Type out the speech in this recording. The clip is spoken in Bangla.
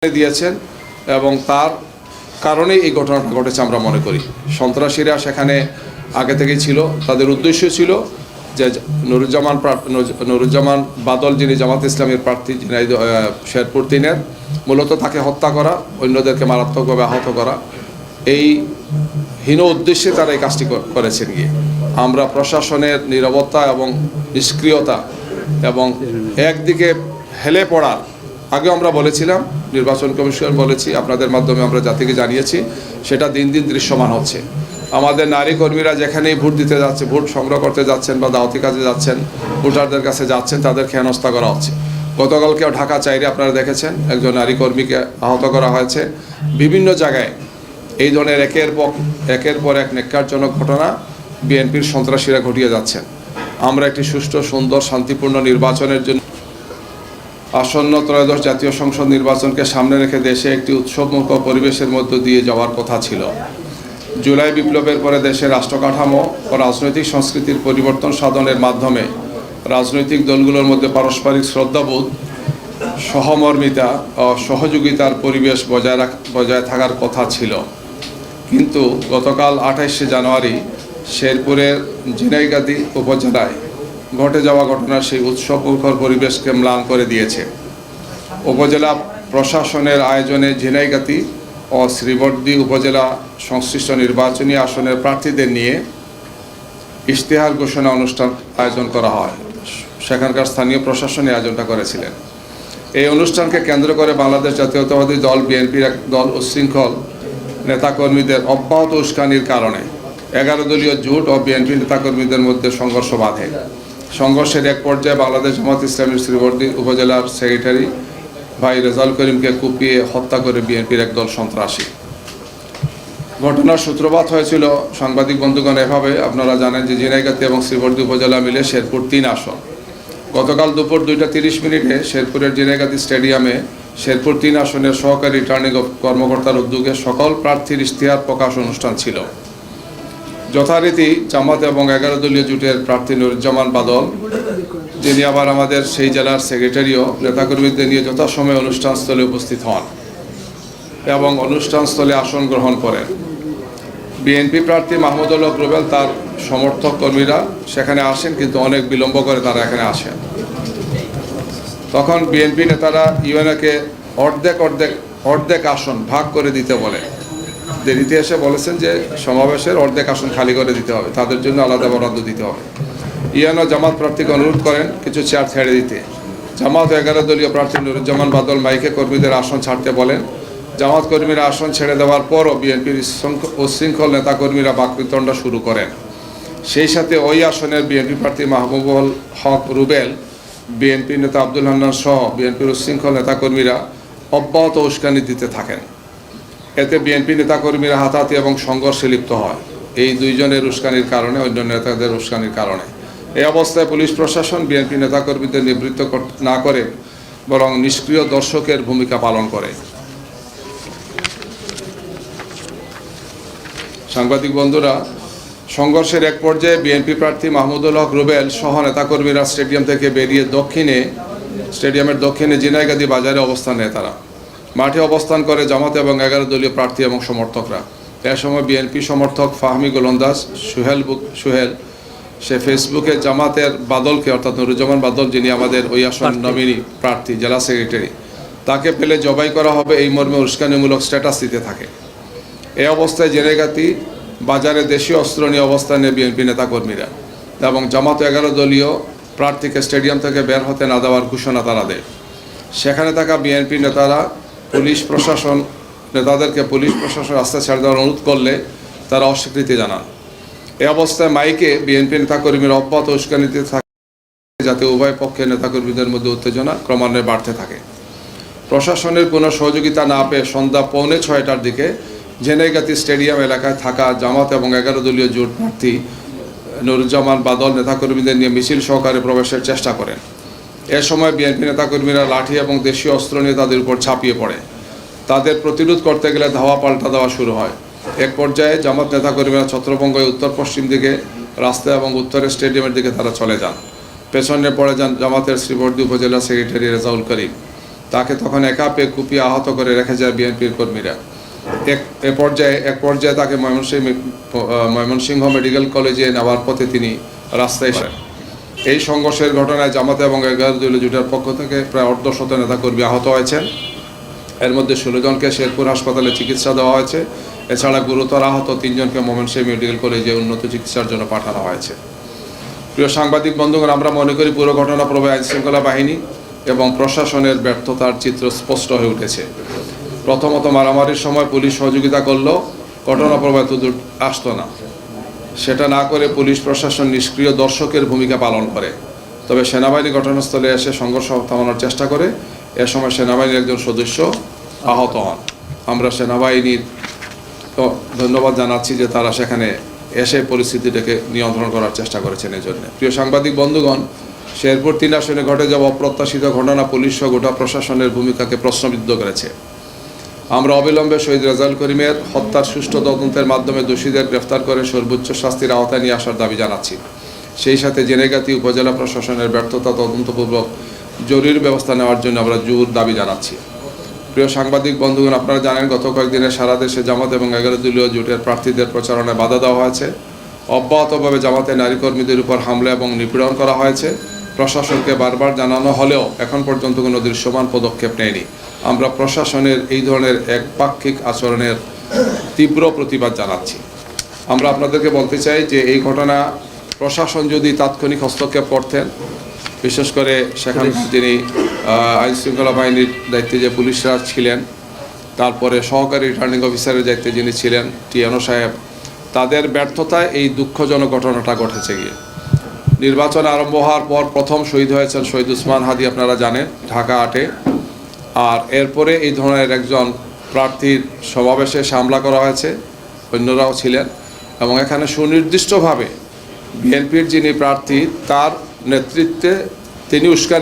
দিয়েছেন এবং তার কারণেই এই ঘটনাটা ঘটেছে আমরা মনে করি। সন্ত্রাসীরা সেখানে আগে থেকেই ছিল, তাদের উদ্দেশ্য ছিল যে নুরুজ্জামান বাদল যিনি জামাত ইসলামের প্রার্থী শেরপুর 3-এর মূলত তাকে হত্যা করা, অন্যদেরকে মারাত্মকভাবে আহত করা, এই হীন উদ্দেশ্যে তারা এই কাজটি করেছেন। গিয়ে আমরা প্রশাসনের নীরবতা এবং নিষ্ক্রিয়তা এবং একদিকে হেলে পড়া আগে আমরা বলেছিলাম, নির্বাচন কমিশন বলেছি, আপনাদের মাধ্যমে আমরা জাতিকে জানিয়েছি, সেটা দিন দিন দৃশ্যমান হচ্ছে। আমাদের নারী কর্মীরা যেখানেই ভোট দিতে যাচ্ছে, ভোট সংগ্রহ করতে যাচ্ছেন বা দাওয়াতি কাজে যাচ্ছেন, ভোটারদের কাছে যাচ্ছেন, তাদেরকে হেনস্থা করা হচ্ছে। গতকালকেও ঢাকা 4-এ আপনারা দেখেছেন একজন নারী কর্মীকে আহত করা হয়েছে। বিভিন্ন জায়গায় এই ধরনের একের পর এক ন্যাক্কারজনক ঘটনা বিএনপির সন্ত্রাসীরা ঘটিয়ে যাচ্ছেন। আমরা একটি সুষ্ঠু, সুন্দর, শান্তিপূর্ণ নির্বাচনের জন্য আসন্ন ত্রয়োদশ জাতীয় সংসদ নির্বাচনকে সামনে রেখে দেশে একটি উৎসবমুখর পরিবেশের মধ্য দিয়ে যাওয়ার কথা ছিল। জুলাই বিপ্লবের পরে দেশের রাষ্ট্রকাঠামো ও রাজনৈতিক সংস্কৃতির পরিবর্তন সাধনের মাধ্যমে রাজনৈতিক দলগুলোর মধ্যে পারস্পরিক শ্রদ্ধাবোধ, সহমর্মিতা ও সহযোগিতার পরিবেশ বজায় থাকার কথা ছিল। কিন্তু গতকাল 28শে জানুয়ারি শেরপুরের ঝিনাইগাতি উপজেলায় ঘটে যাওয়া ঘটনা সেই উৎসবমুখর পরিবেশকে ম্লান করে দিয়েছে। উপজেলা প্রশাসনের আয়োজনে ঝিনাইগাতি ও শ্রীবর্দী উপজেলা সংশ্লিষ্ট নির্বাচনী আসনের প্রার্থীদের নিয়ে ইশতেহার ঘোষণা অনুষ্ঠান আয়োজন করা হয়। সেখানকার স্থানীয় প্রশাসনে আয়োজনটা করেছিলেন। এই অনুষ্ঠানকে কেন্দ্র করে বাংলাদেশ জাতীয়তাবাদী দল বিএনপির এক দল উচ্ছৃঙ্খল নেতাকর্মীদের অব্যাহত উস্কানির কারণে 11 দলীয় জোট ও বিএনপি নেতাকর্মীদের মধ্যে সংঘর্ষ বাধে। সংঘর্ষের এক পর্যায়ে বাংলাদেশ জামাত ইসলামের শ্রীবর্দী উপজেলার সেক্রেটারি ভাই রেজাউল করিমকে কুপিয়ে হত্যা করে বিএনপির একদল সন্ত্রাসী। ঘটনার সূত্রপাত হয়েছিল সাংবাদিক বন্ধুগণ এভাবে, আপনারা জানেন যে ঝিনাইগাতি এবং শ্রীবর্দী উপজেলা মিলে শেরপুর 3 আসন। গতকাল দুপুর 2:30 শেরপুরের ঝিনাইগাতি স্টেডিয়ামে শেরপুর 3 আসনের সহকারী রিটার্নিং কর্মকর্তার উদ্যোগে সকল প্রার্থীর ইশতেহার প্রকাশ অনুষ্ঠান ছিল। যথারীতি জামাত এবং 11 দলীয় জোটের প্রার্থী নুরুজ্জামান বাদল, যিনি আবার আমাদের সেই জেলার সেক্রেটারিও, নেতাকর্মীদের নিয়ে যথাসময়ে অনুষ্ঠানস্থলে উপস্থিত হন এবং অনুষ্ঠানস্থলে আসন গ্রহণ করেন। বিএনপি প্রার্থী মাহমুদুল হক রুবেল তার সমর্থক কর্মীরা সেখানে আসেন, কিন্তু অনেক বিলম্ব করে তারা এখানে আসেন। তখন বিএনপি নেতারা ইউএনএকে অর্ধেক আসন ভাগ করে দিতে বলে। দেরিতে এসে বলেছেন যে সমাবেশের অর্ধেক আসন খালি করে দিতে হবে, তাদের জন্য আলাদা বরাদ্দ দিতে হবে। ইউএনও জামাত প্রার্থীকে অনুরোধ করেন কিছু চেয়ার ছেড়ে দিতে। জামাত 11 দলীয় প্রার্থী নুরুজ্জামান বাদল মাইকে কর্মীদের আসন ছাড়তে বলেন। জামাত কর্মীরা আসন ছেড়ে দেওয়ার পরও বিএনপির উচ্ছৃঙ্খল নেতাকর্মীরা বাকবিতণ্ডা শুরু করেন। সেই সাথে ওই আসনের বিএনপি প্রার্থী মাহবুবুল হক রুবেল, বিএনপি নেতা আব্দুল হান্নান সহ বিএনপির উচ্ছৃঙ্খল নেতাকর্মীরা অব্যাহত উস্কানি দিতে থাকেন। এতে বিএনপি নেতাকর্মীরা হাতাহাতি এবং সংঘর্ষে লিপ্ত হয়। এই দুইজনের উস্কানির কারণে, অন্য নেতাদের উস্কানির কারণে। এই অবস্থায় পুলিশ প্রশাসন বিএনপি নেতাকর্মীদের নিবৃত্ত না করে বরং নিষ্ক্রিয় দর্শকের ভূমিকা পালন করে। সাংবাদিক বন্ধুরা, সংঘর্ষের এক পর্যায়ে বিএনপি প্রার্থী মাহমুদুল হক রুবেল সহ নেতাকর্মীরা স্টেডিয়াম থেকে বেরিয়ে স্টেডিয়ামের দক্ষিণে ঝিনাইগাতি বাজারে অবস্থান নেয়। তারা মাঠে অবস্থান করে জামাত এবং 11 দলীয় প্রার্থী এবং সমর্থকরা। এ সময় বিএনপি সমর্থক ফাহমি গোলন্দাজ সুহেল সে ফেসবুকে জামাতের বাদলকে, অর্থাৎ নুরুজ্জামান বাদল যিনি আমাদের ওই আসন নমিনি প্রার্থী, জেলা সেক্রেটারি, তাকে পেলে জবাই করা হবে এই মর্মে উস্কানিমূলক স্ট্যাটাস দিতে থাকে। এই অবস্থায় ঝিনাইগাতি বাজারে দেশীয় অস্ত্র নিয়ে অবস্থান নেয় বিএনপি নেতাকর্মীরা এবং জামাত 11 দলীয় প্রার্থীকে স্টেডিয়াম থেকে বের হতে না দেওয়ার ঘোষণা তারা দেয়। সেখানে থাকা বিএনপি নেতাদেরকে পুলিশ প্রশাসন রাস্তা ছেড়ে দেওয়ার অনুরোধ করলে তারা অস্বীকৃতি জানান। এই অবস্থায় মাইকে বিএনপি নেতাকর্মীরা অব্যাহত উস্কানিতে থাকে, যাতে উভয় পক্ষের নেতাকর্মীদের মধ্যে উত্তেজনা ক্রমান্বয়ে বাড়তে থাকে। প্রশাসনের কোনো সহযোগিতা না পেয়ে সন্ধ্যা 5:45টার দিকে ঝিনাইগাতি স্টেডিয়াম এলাকায় থাকা জামাত এবং 11 দলীয় জোট প্রার্থী নুরুজ্জামান বাদল নেতাকর্মীদের নিয়ে মিছিল সহকারে প্রবেশের চেষ্টা করেন। এ সময় বিএনপি নেতাকর্মীরা লাঠি এবং দেশীয় অস্ত্র নিয়ে তাদের উপর ঝাঁপিয়ে পড়ে। তাদের প্রতিরোধ করতে গেলে ধাওয়া পাল্টা দেওয়া শুরু হয়। এক পর্যায়ে জামাত নেতাকর্মীরা ছত্রভঙ্গ হয়ে উত্তর পশ্চিম দিকে রাস্তা এবং উত্তরের স্টেডিয়ামের দিকে তারা চলে যান। পেছনে পড়ে যান জামাতের শ্রীবর্দী উপজেলা সেক্রেটারি রেজাউল করিম। তাকে তখন একা পেয়ে কুপিয়ে আহত করে রেখে যায় বিএনপির কর্মীরা। এক পর্যায়ে তাকে ময়মনসিংহ মেডিকেল কলেজে নেওয়ার পথে তিনি রাস্তায় এসেন। এই সংঘর্ষের ঘটনায় জামাত এবং 11 দলীয় জোটের পক্ষ থেকে প্রায় অর্ধশত নেতাকর্মী আহত হয়েছেন। এর মধ্যে 16 জনকে শেরপুর হাসপাতালে চিকিৎসা দেওয়া হয়েছে। এছাড়া গুরুতর আহত 3 জনকে ময়মনসিংহ মেডিকেল কলেজে উন্নত চিকিৎসার জন্য পাঠানো হয়েছে। প্রিয় সাংবাদিক বন্ধুগণ, আমরা মনে করি পুরো ঘটনা প্রবাহে আইনশৃঙ্খলা বাহিনী এবং প্রশাসনের ব্যর্থতার চিত্র স্পষ্ট হয়ে উঠেছে। প্রথমত, মারামারির সময় পুলিশ সহযোগিতা করলেও ঘটনা প্রবাহে এতদূর আসতো না। সেটা না করে পুলিশ প্রশাসন নিষ্ক্রিয় দর্শকের ভূমিকা পালন করে। তবে সেনাবাহিনী ঘটনাস্থলে এসে সংঘর্ষ থামানোর চেষ্টা করে। এ সময় সেনাবাহিনীর একজন সদস্য আহত হন। আমরা সেনাবাহিনীর ধন্যবাদ জানাচ্ছি যে তারা সেখানে এসে পরিস্থিতিটাকে নিয়ন্ত্রণ করার চেষ্টা করেছেন। এই জন্য প্রিয় সাংবাদিক বন্ধুগণ, শেরপুর 3 আসনে ঘটে যাওয়া অপ্রত্যাশিত ঘটনা পুলিশ ও গোটা প্রশাসনের ভূমিকাকে প্রশ্নবিদ্ধ করেছে। আমরা অবিলম্বে শহীদ রেজাউল করিমের হত্যার সুষ্ঠু তদন্তের মাধ্যমে দোষীদের গ্রেফতার করে সর্বোচ্চ শাস্তির আওতায় নিয়ে আসার দাবি জানাচ্ছি। সেই সাথে জেনেগাতি উপজেলা প্রশাসনের ব্যর্থতা তদন্তপূর্বক জরুরি ব্যবস্থা নেওয়ার জন্য আমরা জোর দাবি জানাচ্ছি। প্রিয় সাংবাদিক বন্ধুগণ, আপনারা জানেন গত কয়েকদিনে সারা দেশে জামাত এবং 11 দলীয় জোটের প্রার্থীদের প্রচারণায় বাধা দেওয়া হয়েছে। অব্যাহতভাবে জামাতে নারী কর্মীদের উপর হামলা এবং নিপীড়ন করা হয়েছে। প্রশাসনকে বারবার জানানো হলেও এখন পর্যন্ত কোনো দৃশ্যমান পদক্ষেপ নেয়নি। আমরা প্রশাসনের এই ধরনের একপাক্ষিক আচরণের তীব্র প্রতিবাদ জানাচ্ছি। আমরা আপনাদেরকে বলতে চাই যে এই ঘটনা প্রশাসন যদি তাৎক্ষণিক হস্তক্ষেপ করতেন, বিশেষ করে সেখানে যিনি আইনশৃঙ্খলা বাহিনীর দায়িত্বে যে পুলিশরা ছিলেন, তারপরে সহকারী রিটার্নিং অফিসারের দায়িত্বে যিনি ছিলেন টিএনও সাহেব, তাদের ব্যর্থতায় এই দুঃখজনক ঘটনাটা ঘটেছে। গিয়ে নির্বাচন আরম্ভ হওয়ার পর প্রথম শহীদ হয়েছেন শহীদ উসমান হাদি, আপনারা জানেন, ঢাকা 8-এ। আর এরপরে এই ধরনের একজন প্রার্থীর সমাবেশে হামলা করা হয়েছে, অন্যরাও ছিলেন, এবং এখানে সুনির্দিষ্টভাবে বিএনপির যিনি প্রার্থী তার নেতৃত্বে তিনি উস্কানি